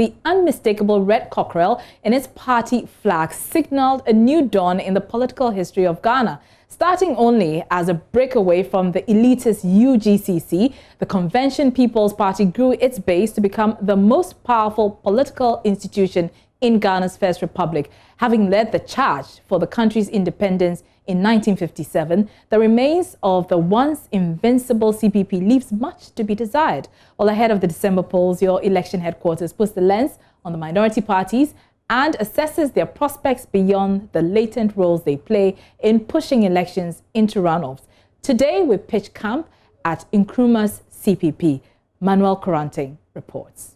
the unmistakable red cockerel in its party flag signaled a new dawn in the political history of Ghana. Starting only as a breakaway from the elitist UGCC, the Convention People's Party grew its base to become the most powerful political institution in Ghana's First Republic. Having led the charge for the country's independence in 1957, the remains of the once invincible CPP leaves much to be desired. Well, ahead of the December polls, your election headquarters puts the lens on the minority parties and assesses their prospects beyond the latent roles they play in pushing elections into runoffs. Today, we pitch camp at Nkrumah's CPP. Manuel Coranting reports.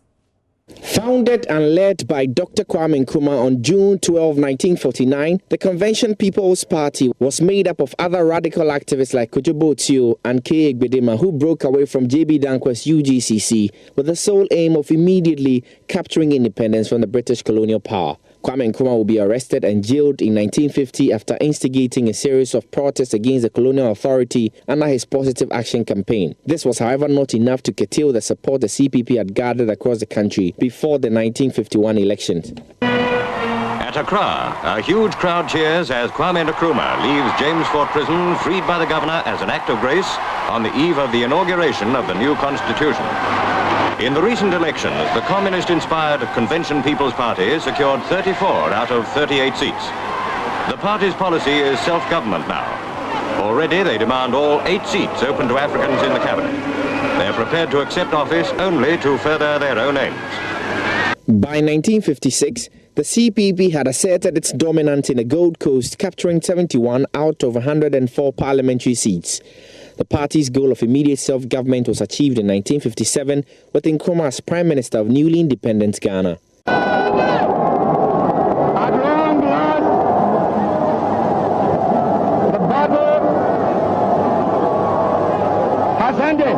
Founded and led by Dr. Kwame Nkrumah on June 12, 1949, the Convention People's Party was made up of other radical activists like Kojo Botio and K. Egbedema, who broke away from J.B. Dankwa's UGCC with the sole aim of immediately capturing independence from the British colonial power. Kwame Nkrumah will be arrested and jailed in 1950 after instigating a series of protests against the colonial authority under his Positive Action campaign. This was, however, not enough to curtail the support the CPP had gathered across the country before the 1951 elections. At Accra, a huge crowd cheers as Kwame Nkrumah leaves James Fort Prison, freed by the governor as an act of grace, on the eve of the inauguration of the new constitution. In the recent elections, the communist-inspired Convention People's Party secured 34 out of 38 seats. The party's policy is self-government now. Already they demand all 8 seats open to Africans in the cabinet. They are prepared to accept office only to further their own aims. By 1956, the CPP had asserted its dominance in the Gold Coast, capturing 71 out of 104 parliamentary seats. The party's goal of immediate self-government was achieved in 1957 with Nkrumah as Prime Minister of newly independent Ghana. At long last, the battle has ended.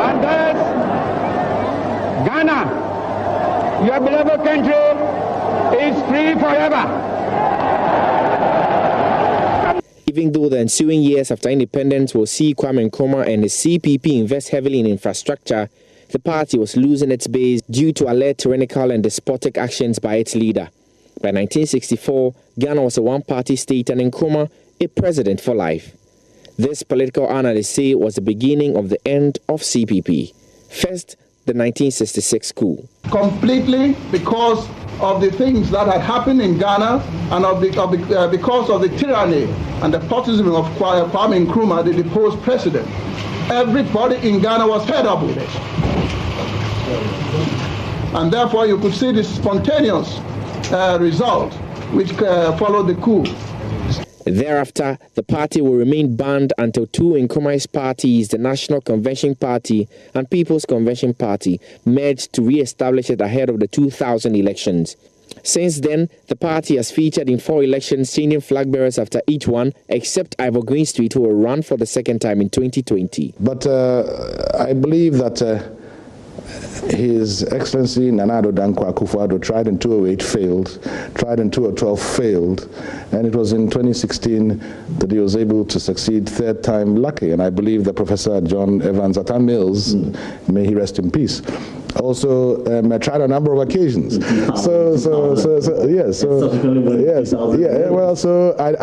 And thus, Ghana, your beloved country, is free forever. Even though the ensuing years after independence will see Kwame Nkrumah and his CPP invest heavily in infrastructure, the party was losing its base due to alleged tyrannical and despotic actions by its leader. By 1964, Ghana was a one-party state and Nkrumah a president for life. This political analysts say was the beginning of the end of CPP. First, the 1966 coup. Completely because of the things that had happened in Ghana and because of the tyranny and the despotism of Kwame Nkrumah, the deposed president. Everybody in Ghana was fed up with it. And therefore you could see this spontaneous result which followed the coup. Thereafter, the party will remain banned until two Nkrumah's parties, the National Convention Party and People's Convention Party, merged to re-establish it ahead of the 2000 elections. Since then, the party has featured in 4 elections, changing flag bearers after each one, except Ivor Greenstreet, who will run for the second time in 2020. But I believe that His Excellency Nana Addo Dankwa Akufo-Addo tried in 2008, failed, tried in 2012, failed, and it was in 2016 that he was able to succeed, third time lucky. And I believe that Professor John Evans Atta Mills, may he rest in peace, also tried a number of occasions. I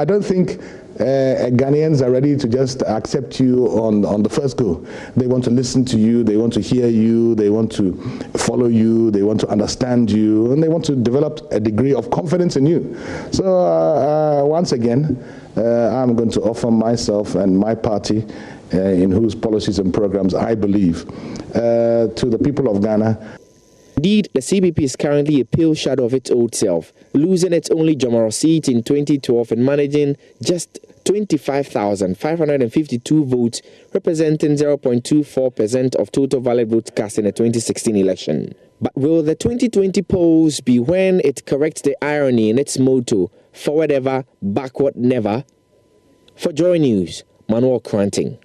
don't think Ghanaians are ready to just accept you on the first go. They want to listen to you, they want to hear you, they want to follow you, they want to understand you, and they want to develop a degree of confidence in you. So once again, I'm going to offer myself and my party, in whose policies and programs I believe, to the people of Ghana. Indeed, the CPP is currently a pale shadow of its old self, losing its only Jomoro seat in 2012 and managing just 25,552 votes, representing 0.24% of total valid votes cast in the 2016 election. But will the 2020 polls be when it corrects the irony in its motto, forward ever, backward never? For JoyNews, Manuel Coranting.